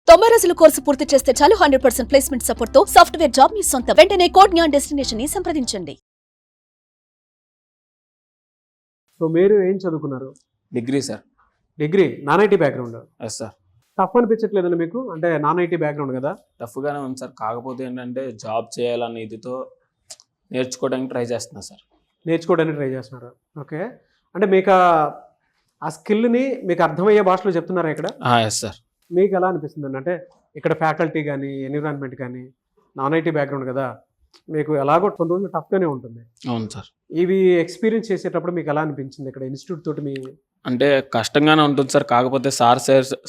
90 రోజుల కోర్సు పూర్తి చేస్తే చాలు 100% ప్లేస్మెంట్ సపోర్ట్ తో సాఫ్ట్వేర్ జాబ్ మీ సొంతం. వెంటనే కోడ్ జ్ఞాన్ డెస్టినేషన్ ని సంప్రదించండి. సో మీరు ఏం చదువుకున్నారు? Degree sir. Degree, non IT background. Yes sir. Tough అనిపించట్లేదండి మీకు? అంటే నాన్ ఐటీ బ్యాక్గ్రౌండ్ కదా. టఫ్గానే ఉంది సార్, కాకపోతే ఏంటంటే జాబ్ చేయాలన్న ఇదితో నేర్చుకోవడానికి ట్రై చేస్తున్నా సార్. నేర్చుకోవడానికి ట్రై చేస్తున్నారు. ఓకే, అంటే మీకు ఆ స్కిల్ని మీకు అర్థమయ్యే భాషలో చెప్తున్నారా ఇక్కడ? Yes sir. మీకు ఎలా అనిపిస్తుందండి? అంటే ఇక్కడ ఫ్యాకల్టీ కానీ ఎన్విరాన్మెంట్ కానీ, నాన్ ఐటీ బ్యాక్గ్రౌండ్ కదా, మీకు ఎలాగో కొన్ని రోజులు టఫ్గానే ఉంటుంది. అవును సార్. ఇవి ఎక్స్పీరియన్స్ చేసేటప్పుడు మీకు ఎలా అనిపించింది ఇక్కడ ఇన్స్టిట్యూట్ తోటి? మీ అంటే కష్టంగానే ఉంటుంది సార్, కాకపోతే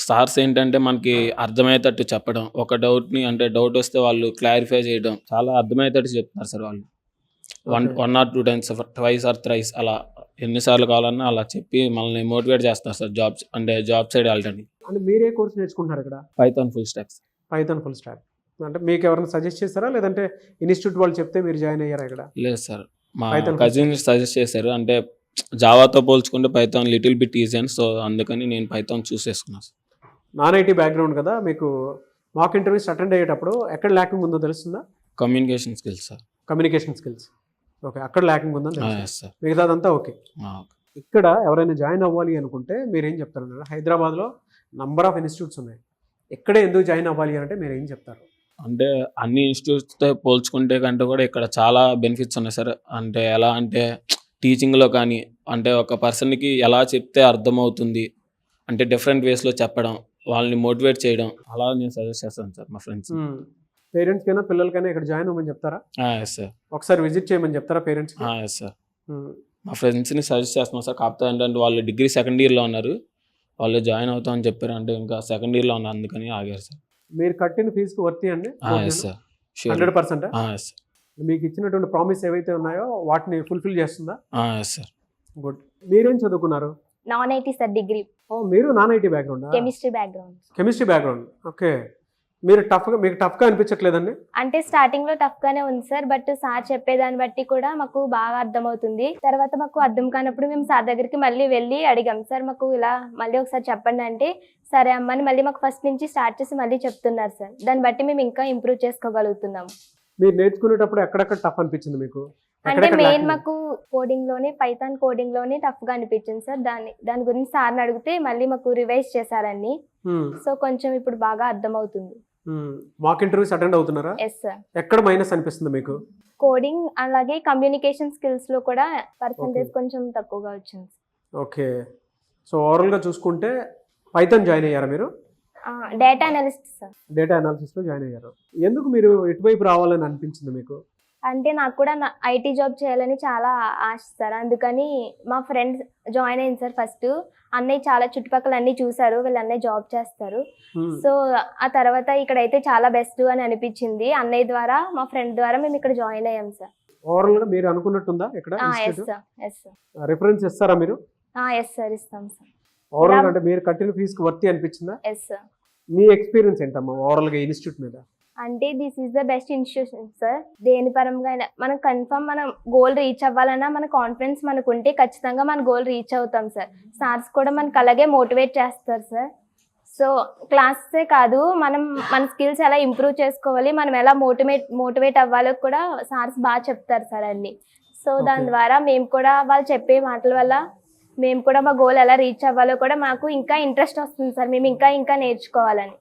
సార్స్ ఏంటంటే మనకి అర్థమయ్యేటట్టు చెప్పడం, ఒక డౌట్ని అంటే డౌట్ వస్తే వాళ్ళు క్లారిఫై చేయడం, చాలా అర్థమయ్యేటట్టు చెప్తున్నారు సార్ వాళ్ళు. 1 or 2 times, twice or thrice అలా ఎన్నిసార్లు కావాలన్నా అలా చెప్పి మనల్ని మోటివేట్ చేస్తారు సార్ జాబ్ సైడ్ వెళ్ళడానికి. అంటే మీరే కోర్స్ నేర్చుకుంటున్నారు ఇక్కడ? Python full stock. Python full stock అంటే మీకు ఎవరైనా సజెస్ట్ చేస్తారా, లేదంటే ఇన్స్టిట్యూట్ వాళ్ళు చెప్తే మీరు జాయిన్ అయ్యారా ఇక్కడ? లేదు సార్, మా కజిన్ సజెస్ట్ చేశారు. అంటే జావాతో పోల్చుకుంటే పైథాన్ లిటిల్ బిట్ ఈజీ అని, సో అందుకని నేను పైథాన్ చూస్ చేసుకున్నాను సార్. నాన్ ఐటీ బ్యాక్గ్రౌండ్ కదా, మీకు మాక్ ఇంటర్వ్యూస్ అటెండ్ అయ్యేటప్పుడు ఎక్కడ ల్యాకింగ్ ఉందో తెలుస్తుందా? Communication skills sir. Communication skills, okay, అక్కడ ల్యాకింగ్ ఉందని తెలుసు. సార్. మిగతాదంతా ఓకే. ఇక్కడ ఎవరైనా జాయిన్ అవ్వాలి అనుకుంటే మీరు ఏం చెప్తారు? హైదరాబాద్లో నంబర్ ఆఫ్ ఇన్స్టిట్యూట్స్ ఉన్నాయి, ఎక్కడే ఎందుకు జాయిన్ అవ్వాలి అంటే మీరు ఏం చెప్తారు? అంటే అన్ని ఇన్స్టిట్యూట్స్తో పోల్చుకుంటే కంటే కూడా ఇక్కడ చాలా బెనిఫిట్స్ ఉన్నాయి సార్. అంటే ఎలా అంటే టీచింగ్లో కానీ, అంటే ఒక పర్సన్కి ఎలా చెప్తే అర్థమవుతుంది అంటే డిఫరెంట్ వేస్లో చెప్పడం, వాళ్ళని మోటివేట్ చేయడం, అలా నేను సజెస్ట్ చేస్తాను సార్ మా ఫ్రెండ్స్. పేరెంట్స్కైనా పిల్లలకైనా ఇక్కడ జాయిన్ అవ్వమని చెప్తారా? Yes sir. ఒకసారి విజిట్ చేయమని చెప్తారా పేరెంట్స్? Yes sir. మా ఫ్రెండ్స్ని సజెస్ట్ చేస్తున్నాం సార్, కాకపోతే ఏంటంటే వాళ్ళు డిగ్రీ 2nd yearలో ఉన్నారు, వాళ్ళు జాయిన్ అవుతామని చెప్పారు, అంటే ఇంకా 2nd yearలో ఉన్నారు, అందుకని ఆగారు సార్. మీరు కట్టిన ఫీజుకి వర్తి అండి? Yes sir. 100%? ఎస్ సార్. మీకు ఇచ్చినటువంటి ప్రామిస్ ఏవైతే ఉన్నాయో వాటిని ఫుల్ఫిల్ చేస్తుందా? Yes sir. గుడ్. మీరేం చదువుకున్నారు? Non IT sir, degree. మీరు non IT background? Chemistry background. Chemistry background, okay. మీకు టఫ్గా అనిపించట్లేదండి? అంటే స్టార్టింగ్ లో టఫ్ గానే ఉంది సార్, బట్ సార్ చెప్పేదాన్ని బట్టి కూడా మాకు బాగా అర్థమవుతుంది. తర్వాత మాకు అర్థం కానప్పుడు మేము సార్ దగ్గరికి మళ్ళీ వెళ్ళి అడిగాం, సార్ మాకు ఇలా మళ్ళీ ఒకసారి చెప్పండి అంటే, సరే అమ్మని మళ్ళీ మాకు ఫస్ట్ నుంచి స్టార్ట్ చేసి మళ్ళీ చెప్తున్నారు సార్. దాన్ని బట్టి మేము ఇంకా ఇంప్రూవ్ చేసుకోగలుగుతున్నాము. మీరు నేర్చుకునేటప్పుడు ఎక్కడెక్కడ టఫ్ అనిపించింది మీకు? అంటే మెయిన్ మాకు కోడింగ్ లోనే, పైథాన్ కోడింగ్ లోనే టఫ్ గా అనిపించింది సార్. దాని గురించి సార్ని అడిగితే మళ్ళీ మాకు రివైజ్ చేశారని, సో కొంచెం ఇప్పుడు బాగా అర్థమవుతుంది. మాక్ ఇంటర్వ్యూస్ అటెండ్ అవుతున్నారా? Yes sir. ఎక్కడ మైనస్ అనిపిస్తుంది మీకు? కోడింగ్ అలాగే కమ్యూనికేషన్ స్కిల్స్ లో కూడా పర్సంటేజ్ కొంచెం తక్కువగా వచ్చింది. ఓకే, సో ఓవరాల్ గా చూసుకుంటే పైథాన్ జాయిన్ అయ్యారా మీరు? Data analyst sir. Data analysis లో జాయిన్ అయ్యారు. ఎందుకు మీరు ఇటువైపు రావాలని అనిపించింది మీకు? అంటే నాకు కూడా ఐటీ జాబ్ చేయాలని చాలా ఆశ సార్, అందుకని మా ఫ్రెండ్స్ జాయిన్ అయింది సార్. ఫస్ట్ అన్నయ్య చాలా చుట్టుపక్కల అన్ని చూసారు, వీళ్ళు అన్నయ్య జాబ్ చేస్తారు, సో ఆ తర్వాత ఇక్కడైతే చాలా బెస్ట్ అని అనిపించింది. అన్నయ్య ద్వారా, మా ఫ్రెండ్ ద్వారా మేము ఇక్కడ జాయిన్ అయ్యాం సార్. ఓవరాల్ గా మీరు అనుకున్నట్టుందా ఇక్కడ? Yes sir. Yes sir. Reference ఇస్తారా మీరు? ఎస్ సార్, ఇస్తాం సార్. ఓవరాల్ అంటే మీరు కట్టిన ఫీజుకి వర్తి అనిపించిందా? Yes sir. మీ ఎక్స్పీరియన్స్ ఏంటమ్మా ఓవరాల్ గా ఇన్స్టిట్యూట్ మీద? అంటే this is the best institution sir. దేని పరంగా అయినా మనం కన్ఫర్మ్ మనం గోల్ రీచ్ అవ్వాలన్నా మన కాన్ఫిడెన్స్ మనకు ఉంటే ఖచ్చితంగా మన గోల్ రీచ్ అవుతాం సార్. సార్స్ కూడా మనకు అలాగే మోటివేట్ చేస్తారు సార్. సో క్లాసెసే కాదు, మన స్కిల్స్ ఎలా ఇంప్రూవ్ చేసుకోవాలి, మనం ఎలా మోటివేట్ అవ్వాలో కూడా సార్స్ బాగా చెప్తారు సార్ అన్ని. సో దాని ద్వారా మేము కూడా వాళ్ళు చెప్పే మాటల వల్ల మేము కూడా మా గోల్ ఎలా రీచ్ అవ్వాలో కూడా మాకు ఇంకా ఇంట్రెస్ట్ వస్తుంది సార్, మేము ఇంకా నేర్చుకోవాలని.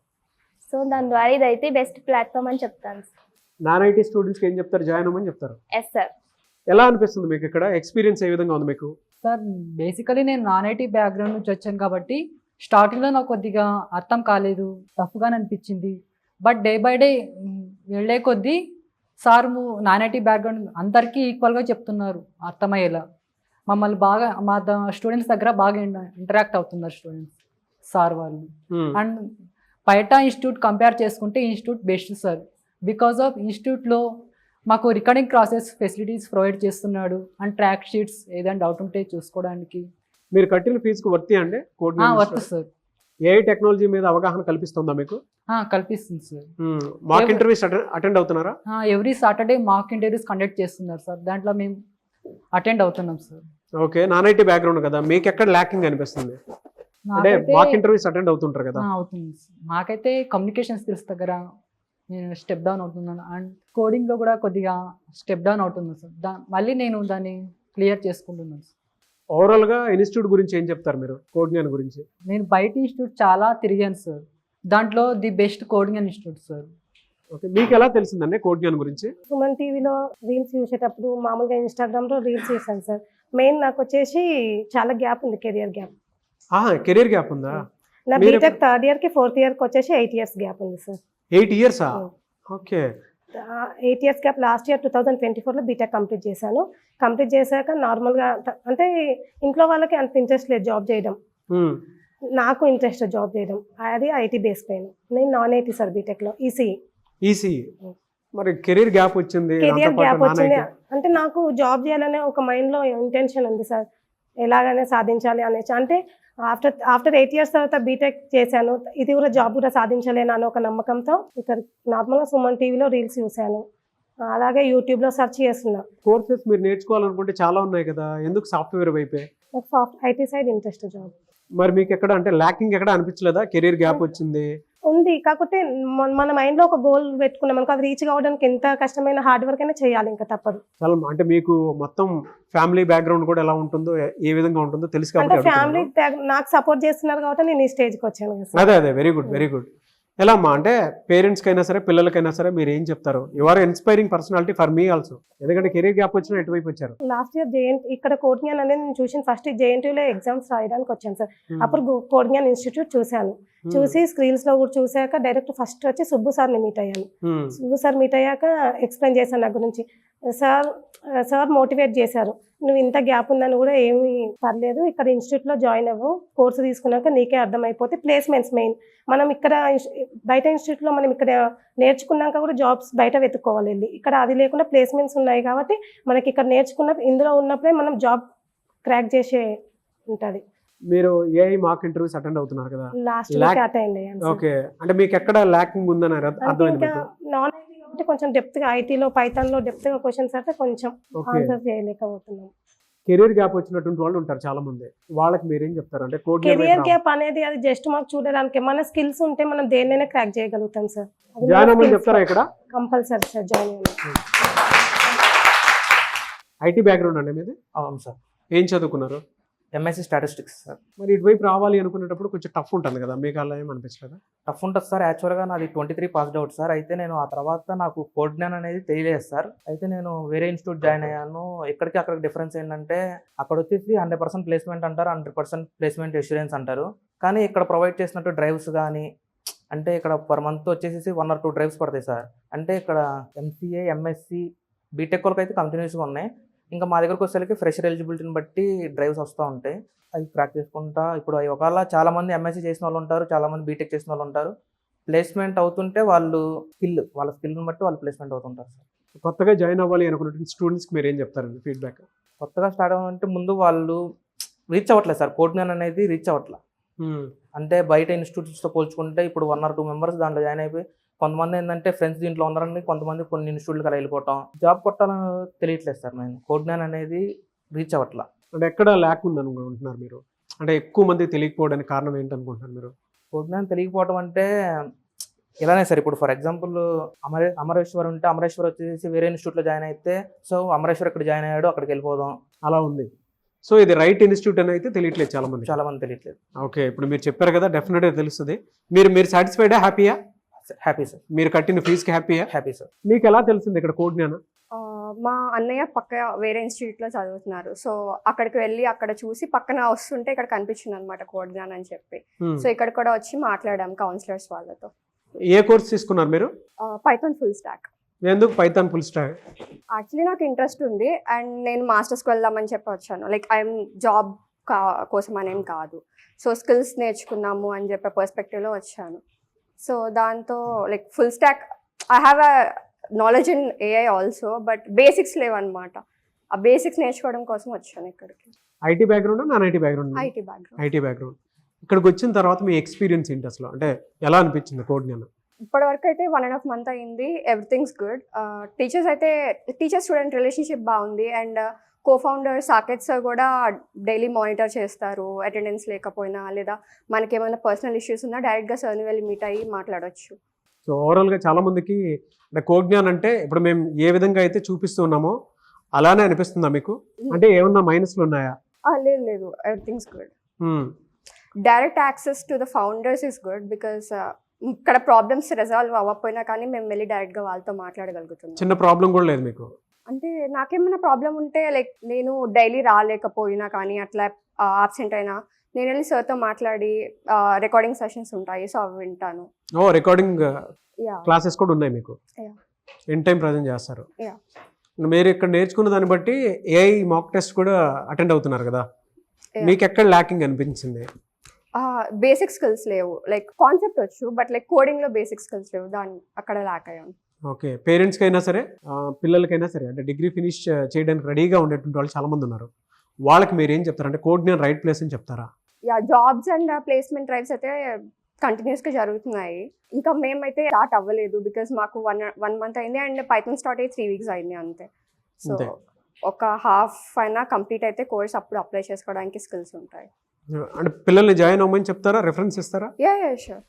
సో దాని ద్వారా ఇదైతే బెస్ట్ ప్లాట్ఫామ్ అని చెప్తాను సార్. నాన్ ఐటీ స్టూడెంట్స్కి ఏం చెప్తారు? జాయిన్ అవ్వమని చెప్తారు. Yes sir. ఎలా అనిపిస్తుంది మీకు ఇక్కడ? ఎక్స్పీరియన్స్ ఏ విధంగా ఉంది మీకు? సార్ బేసికలీ నేను నాన్ ఐటీ బ్యాక్గ్రౌండ్ నుంచి వచ్చాను కాబట్టి స్టార్టింగ్లో నాకు కొద్దిగా అర్థం కాలేదు, టఫ్గానే అనిపించింది. బట్ డే బై డే వెళ్ళే కొద్దీ సార్ నాన్ ఐటీ బ్యాక్గ్రౌండ్ అందరికీ ఈక్వల్గా చెప్తున్నారు అర్థమయ్యేలా. మమ్మల్ని బాగా మా స్టూడెంట్స్ దగ్గర బాగా ఇంటరాక్ట్ అవుతున్నారు స్టూడెంట్స్ సార్ వాళ్ళు. అండ్ బయట ఇన్స్టిట్యూట్ కంపేర్ చేసుకుంటే institute best sir. Because of ఇన్స్టిట్యూట్లో మాకు రికార్డింగ్ క్లాసెస్ ఫెసిలిటీస్ ప్రొవైడ్ చేస్తున్నాడు, అండ్ ట్రాక్ షీట్స్ ఏదైనా డౌట్ ఉంటే చూసుకోవడానికి. మీరు కట్టిన ఫీజుకు వర్తి అండి? Worth sir. ఏఐ టెక్నాలజీ మీద అవగాహన కల్పిస్తుందా మీకు? కల్పిస్తుంది సార్. మాక్ ఇంటర్వ్యూస్ అటెండ్ అవుతున్నారా? Every Saturday mock interviews conduct చేస్తున్నారు సార్, దాంట్లో మేము అటెండ్ అవుతున్నాం sir. Okay, non IT background కదా, మీకు ఎక్కడ ల్యాకింగ్ అనిపిస్తుంది? అంటే నాకైతే మాక్ ఇంటర్వ్యూస్ అటెండ్ అవుతుంటారు కదా. అవుతుంది. మాకైతే కమ్యూనికేషన్ స్కిల్స్ దగ్గర నేను స్టెప్ డౌన్ అవుతున్నాను అండ్ కోడింగ్లో కూడా కొద్దిగా స్టెప్ డౌన్ అవుతుంది సార్. మళ్ళీ నేను దాన్ని క్లియర్ చేసుకుంటున్నాను సార్. ఓవరాల్ గా ఇన్స్టిట్యూట్ గురించి ఏం చెప్తారు మీరు, కోడ్ జ్ఞాన్ గురించి? నేను బయట ఇన్స్టిట్యూట్ చాలా తిరిగాను సార్, దాంట్లో the best coding institute sir. Okay, మీకు ఎలా తెలిసిందండి కోడ్ జ్ఞాన్ గురించి? సుమన్ టీవీలో రీల్స్ చూసేటప్పుడు మామూలుగా ఇన్స్టాగ్రామ్లో రీల్స్ చేశాను సార్. మెయిన్ నాకు వచ్చేసి చాలా గ్యాప్ ఉంది, కెరియర్ గ్యాప్. కెరీర్ గ్యాప్ ఉందా? నా మీరు బీటెక్ థర్డ్ ఇయర్కి ఫోర్త్ ఇయర్కి వచ్చేసి 8 years గ్యాప్ ఉంది sir. 8 years? Okay. 8 years gap. Last year 2024లో బీటెక్ కంప్లీట్ చేశాను. కంప్లీట్ చేశాక నార్మల్గా అంటే ఇంట్లో వాళ్ళకి అంత ఇంట్రెస్ట్ లేదు జాబ్ చేయడం, నాకు ఇంట్రెస్ట్ జాబ్ చేయడం. అది ఐటీ బేస్ పైన. నేను నాన్ ఐటీ సార్, బీటెక్లో ఈసీ. మరి కెరీర్ గ్యాప్ వచ్చింది, కెరియర్ గ్యాప్ వచ్చింది అంటే నాకు జాబ్ చేయాలనే ఒక మైండ్లో ఇంటెన్షన్ ఉంది సార్, ఎలాగైనా సాధించాలి అనేసి. అంటే ఆఫ్టర్ 8 years తర్వాత బీటెక్ చేశాను, ఇది కూడా జాబ్ కూడా సాధించలేను అని ఒక నమ్మకంతో ఇక్కడ నార్మల్గా సుమన్ టీవీలో రీల్స్ చూశాను, అలాగే యూట్యూబ్లో సెర్చ్ చేస్తున్నా. కోర్సెస్ మీరు నేర్చుకోవాలనుకుంటే చాలా ఉన్నాయి కదా, ఎందుకు సాఫ్ట్వేర్ వైపే? నాకు ఐటీ సైడ్ ఇంట్రెస్ట్ జాబ్. మరి మీకు ఎక్కడ అంటే ల్యాకింగ్ ఎక్కడ అనిపించలేదా? కెరీర్ గ్యాప్ వచ్చింది ఉంది, కాకపోతే మన మైండ్లో ఒక గోల్ పెట్టుకున్నాం అనుకో, అది రీచ్ కావడానికి ఎంత కష్టమైన హార్డ్ వర్క్ అయినా చేయాలి, ఇంకా తప్పదు. చాలా. అంటే మీకు మొత్తం ఫ్యామిలీ బ్యాక్గ్రౌండ్ కూడా ఎలా ఉంటుందో, ఏ విధంగా ఉంటుందో తెలుసు అంటే కాబట్టి ఫ్యామిలీ నాకు సపోర్ట్ చేస్తున్నారు కాబట్టి నేను ఈ స్టేజ్కి వచ్చాను కదా సార్. అదే వెరీ గుడ్, వెరీ గుడ్. ఎలా అమ్మా, అంటే పేరెంట్స్కి అయినా సరే పిల్లలకైనా సరే మీరు ఏం చెప్తారు? You are inspiring personality for me also. ఎందుకంటే కెరీర్ గ్యాప్ వచ్చిన ఎటువైపు వచ్చారు? లాస్ట్ ఇయర్ ఇక్కడ కోడ్ జ్ఞాన్ అనేది నేను చూసిన ఫస్ట్ జేఎన్టీయూలో ఎగ్జామ్స్ రాయడానికి వచ్చాను సార్. అప్పుడు కోడ్ జ్ఞాన్ ఇన్స్టిట్యూట్ చూశాను, చూసి స్క్రీన్స్ లో కూడా చూసాక డైరెక్ట్ ఫస్ట్ వచ్చి సుబ్బు సార్ని మీట్ అయ్యాను. సుబ్బు సార్ మీట్ అయ్యాక ఎక్స్ప్లెయిన్ చేశాను నా గురించి. సార్ మోటివేట్ చేశారు, నువ్వు ఇంత గ్యాప్ ఉందని కూడా ఏమీ పర్లేదు, ఇక్కడ ఇన్స్టిట్యూట్లో జాయిన్ అవ్వు, కోర్సు తీసుకున్నాక నీకే అర్థమైపోతే ప్లేస్మెంట్స్ మెయిన్. మనం ఇక్కడ బయట ఇన్స్టిట్యూట్లో మనం ఇక్కడ నేర్చుకున్నాక కూడా జాబ్స్ బయట వెతుక్కోవాలి వెళ్ళి, ఇక్కడ అది లేకుండా ప్లేస్మెంట్స్ ఉన్నాయి కాబట్టి మనకి ఇక్కడ నేర్చుకున్న ఇందులో ఉన్నప్పుడే మనం జాబ్ క్రాక్ చేసే ఉంటుంది. మీరు ఏఐ మాక్ ఇంటర్వ్యూస్ అటెండ్ అవుతున్నారు కదా, లాస్ట్ వీక్ అటెండ్ అయ్యాను. ఓకే, అంటే మీకు ఎక్కడ ల్యాకింగ్ ఉందని అర్థమైంది మీకు? నాన్ ఐటీ కాబట్టి కొంచెం డెప్త్గా ఐటీలో పైథాన్లో డెప్త్గా క్వశ్చన్స్ అంటే కొంచెం ఆన్సర్ చేయలేకపోతున్నాం. కెరీర్ గ్యాప్ వచ్చినటువంటి వాళ్ళు ఉంటారు చాలా మంది, వాళ్ళకి మీరేం చెప్తారు? అంటే కోడ్ కెరియర్ గ్యాప్ అనేది అది జస్ట్ మాకు చూడడానికి, మన స్కిల్స్ ఉంటే మనం దేన్నైనా క్రాక్ చేయగలుగుతాం సార్. జాయిన్ అవ్వమని చెప్తారా ఇక్కడ? కంపల్సరీ సార్ జాయిన్ అవ్వాలి. ఐటీ బ్యాక్గ్రౌండ్ అండి మీది? అవును సార్, ఏం చదువుకున్నారు? MSc statistics sir. మరి ఇటువైపు రావాలి అనుకునేటప్పుడు కొంచెం టఫ్ ఉంటుంది కదా, మీకు అలా ఏం అనిపించలేదా? టఫ్ ఉంటుంది సార్. యాక్చువల్గా నాది 23 పాస్డ్ అవుట్ సార్. అయితే నేను ఆ తర్వాత నాకు కోడ్ జ్ఞాన్ అనేది తెలియలేదు సార్. అయితే నేను వేరే ఇన్స్టిట్యూట్ జాయిన్ అయ్యాను. ఎక్కడికి అక్కడ డిఫరెన్స్ ఏంటంటే అక్కడ వచ్చేసి 100% ప్లేస్మెంట్ అంటారు, 100% ప్లేస్మెంట్ ఇన్సూరెన్స్ అంటారు. కానీ ఇక్కడ ప్రొవైడ్ చేసినట్టు డ్రైవ్స్ కానీ, అంటే ఇక్కడ పర్ మంత్ వచ్చేసి 1 or 2 డ్రైవ్స్ పడతాయి సార్. అంటే ఇక్కడ ఎంసీఏ, ఎంఎస్సి, బీటెక్ వాళ్ళకి అయితే కంటిన్యూస్గా ఉన్నాయి. ఇంకా మా దగ్గరకు వచ్చేసరికి ఫ్రెషర్ ఎలిజిబిలిటీని బట్టి డ్రైవ్స్ వస్తూ ఉంటాయి, అవి క్రాక్ చేసుకుంటా. ఇప్పుడు అవి ఒకవేళ చాలామంది ఎంఎస్సీ చేసిన వాళ్ళు ఉంటారు, చాలామంది బీటెక్ చేసిన వాళ్ళు ఉంటారు. ప్లేస్మెంట్ అవుతుంటే వాళ్ళ స్కిల్ని బట్టి వాళ్ళు ప్లేస్మెంట్ అవుతుంటారు సార్. కొత్తగా జాయిన్ అవ్వాలి అనుకున్న స్టూడెంట్స్కి మీరు ఏం చెప్తారండి ఫీడ్బ్యాక్? కొత్తగా స్టార్ట్ అవ్వాలంటే ముందు వాళ్ళు రీచ్ అవ్వట్లేదు సార్, కోడ్ జ్ఞాన్ అనేది రీచ్ అవ్వట్లేదు. అంటే బయట ఇన్స్టిట్యూట్స్తో పోల్చుకుంటే ఇప్పుడు 1 or 2 members దాంట్లో జాయిన్ అయిపోయి, కొంతమంది ఏంటంటే ఫ్రెండ్స్ దీంట్లో ఉన్నారని కొంతమంది కొన్ని ఇన్స్టిట్యూట్లకు అలా వెళ్ళిపోవటం, జాబ్ కొట్టాలని తెలియట్లేదు సార్. నేను కోడ్ జ్ఞాన్ అనేది రీచ్ అవ్వట్లా. అంటే ఎక్కడ ల్యాక్ ఉంది అనుకుంటున్నారు మీరు? అంటే ఎక్కువ మంది తెలియకపోవడానికి కారణం ఏంటనుకుంటున్నారు మీరు? కోడ్ జ్ఞాన్ తెలియకపోవడం అంటే ఇలానే సార్. ఇప్పుడు ఫర్ ఎగ్జాంపుల్ అమరేశ్వర్ ఉంటే అమరేశ్వర్ వచ్చేసి వేరే ఇన్స్టిట్యూట్లో జాయిన్ అయితే, సో అమరేశ్వర్ ఇక్కడ జాయిన్ అయ్యాడు, అక్కడికి వెళ్ళిపోదాం, అలా ఉంది. సో ఇది రైట్ ఇన్స్టిట్యూట్ అని అయితే తెలియట్లేదు చాలా మంది తెలియట్లేదు. ఓకే, ఇప్పుడు మీరు చెప్పారు కదా, డెఫినెట్గా తెలుస్తుంది. మీరు సాటిస్ఫైడా, హ్యాపీయా? Happy sir. మీరు కట్టిన ఫీజుకి హ్యాపీయా? Happy sir. మీకు ఎలా తెలిసింది ఇక్కడ కోడ్ జ్ఞానం? మా అన్నయ్య పక్క వేరే ఇన్స్టిట్యూట్లో చదువుతున్నారు, సో అక్కడికి వెళ్ళి అక్కడ చూసి పక్కన వస్తుంటే ఇక్కడ కనిపించింది అనమాట కోడ్ జ్ఞాన్ అని చెప్పి. సో ఇక్కడ కూడా వచ్చి మాట్లాడాం కౌన్సిలర్స్ వాళ్ళతో. ఏ కోర్స్ తీసుకున్నారు మీరు? Python full stock. ఎందుకు పైథాన్ ఫుల్ స్టాక్? యాక్చువల్లీ నాకు ఇంట్రెస్ట్ ఉంది అండ్ నేను మాస్టర్స్కి వెళ్దామని చెప్పి వచ్చాను. లైక్ ఐఎమ్ జాబ్ కోసం అనేం కాదు, సో స్కిల్స్ నేర్చుకున్నాము అని చెప్పే పర్స్పెక్టివ్లో వచ్చాను. సో దాంతో like full stack I have a knowledge in AI also, but basics లేవన్నమాట. ఆ బేసిక్స్ నేర్చుకోవడం కోసం వచ్చాను ఇక్కడికి. IT background, non IT background? IT background. IT background. ఇక్కడికి వచ్చిన తర్వాత మీ ఎక్స్పీరియన్స్ ఏంటి అసలు? అంటే ఎలా అనిపించింది కోడ్ జ్ఞానం? ఇప్పటి వరకు అయితే 1.5 months అయింది. Everything's good. Teacher student relationship బాగుంది అండ్ కో-ఫౌండర్ సాకేత్ సార్ కూడా డైలీ మానిటర్ చేస్తారు, అటెండెన్స్ లేకపోయినా లేదా మనకి ఏమైనా పర్సనల్ ఇష్యూస్ ఉన్నా డైరెక్ట్గా సార్ని వెళ్ళి మీట్ అయ్యి మాట్లాడవచ్చు. సో ఓవరాల్గా చాలామందికి అంటే కోజ్ఞాన్ అంటే ఇప్పుడు మేము ఏ విధంగా అయితే చూపిస్తూ ఉన్నామో అలానే అనిపిస్తుందా మీకు? అంటే ఏమన్నా మైనస్లు ఉన్నాయా? లేదు లేదు, everything's good. Direct access to the founders is good because ఇక్కడ ప్రాబ్లమ్స్ రిజాల్వ్ అవ్వకపోయినా కానీ మేము వెళ్ళి డైరెక్ట్గా వాళ్ళతో మాట్లాడగలుగుతున్నాం. చిన్న ప్రాబ్లం కూడా లేదు మీకు? అంటే నాకేమైనా ప్రాబ్లం ఉంటే లైక్ నేను డైలీ రాలేకపోయినా కానీ అట్లా ఆబ్సెంట్ అయినా నేను వెళ్ళి సార్తో మాట్లాడి రికార్డింగ్ సెషన్స్ ఉంటాయి, సో అవి వింటాను. ఓ రికార్డింగ్ యా క్లాసెస్ కూడా ఉన్నాయి మీకు? Yeah. ఎన్ టైం ప్రజెంట్ చేస్తారు. Yeah. మీరు ఇక్కడ నేర్చుకున్న దాన్ని బట్టి ఏఐ మాక్ టెస్ట్ కూడా అటెండ్ అవుతున్నారు కదా, Yeah. మీకు ఎక్కడ ల్యాకింగ్ అనిపించింది? బేసిక్ స్కిల్స్ లేవు, లైక్ కాన్సెప్ట్ వచ్చు బట్ లైక్ కోడింగ్లో బేసిక్ స్కిల్స్ లేవు, దాన్ని అక్కడ ల్యాక్ అయ్యాను. ఓకే, పేరెంట్స్కి అయినా సరే పిల్లలకైనా సరే అంటే డిగ్రీ ఫినిష్ చేయడానికి రెడీగా ఉండేటువంటి వాళ్ళు చాలామంది ఉన్నారు, వాళ్ళకి మీరు ఏం చెప్తారు? అంటే కోజ్ఞాన్ రైట్ ప్లేస్ అని చెప్తారా? Yeah, jobs and placement drives అయితే కంటిన్యూస్గా జరుగుతున్నాయి. ఇంకా మేమైతే స్టార్ట్ అవ్వలేదు బికాస్ మాకు వన్ మంత్ అయింది అండ్ పైథాన్ స్టార్ట్ అయ్యి 3 weeks అయింది అంతే. సో అంతే. ఒక హాఫ్ అయినా కంప్లీట్ అయితే కోర్స్ అప్పుడు అప్లై చేసుకోవడానికి స్కిల్స్ ఉంటాయి. అంటే పిల్లల్ని జాయిన్ అవ్వమని చెప్తారా, రెఫరెన్స్ ఇస్తారా? Yeah yeah sure.